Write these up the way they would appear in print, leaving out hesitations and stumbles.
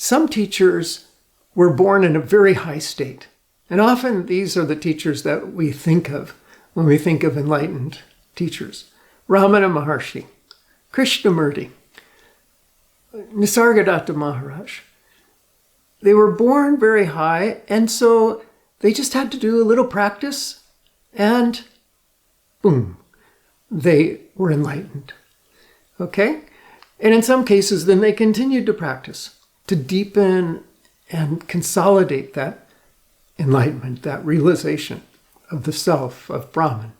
some teachers were born in a very high state. And often these are the teachers that we think of when we think of enlightened teachers. Ramana Maharshi, Krishnamurti, Nisargadatta Maharaj. They were born very high, and so they just had to do a little practice, and boom, they were enlightened. Okay? And in some cases, then they continued to practice, to deepen and consolidate that enlightenment, that realization of the self, of Brahman.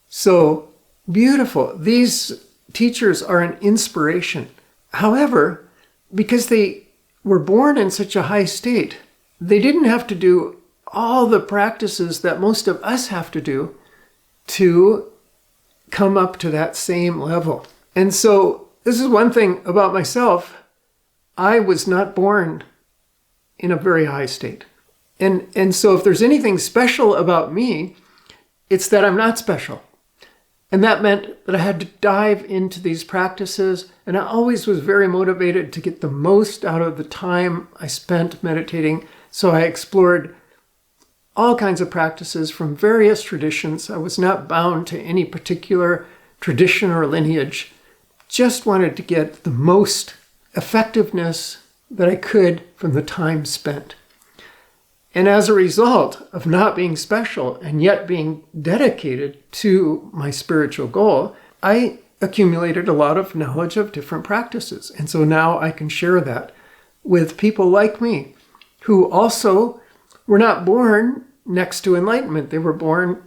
So beautiful. These teachers are an inspiration. However, because they were born in such a high state, they didn't have to do all the practices that most of us have to do to come up to that same level. And so this is one thing about myself. I was not born in a very high state. And so if there's anything special about me, it's that I'm not special. And that meant that I had to dive into these practices, and I always was very motivated to get the most out of the time I spent meditating. So I explored all kinds of practices from various traditions. I was not bound to any particular tradition or lineage. Just wanted to get the most effectiveness that I could from the time spent. And as a result of not being special and yet being dedicated to my spiritual goal, I accumulated a lot of knowledge of different practices. And so now I can share that with people like me who also were not born next to enlightenment. They were born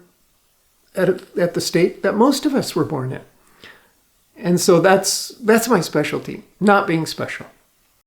at the state that most of us were born in. And so that's my specialty, not being special.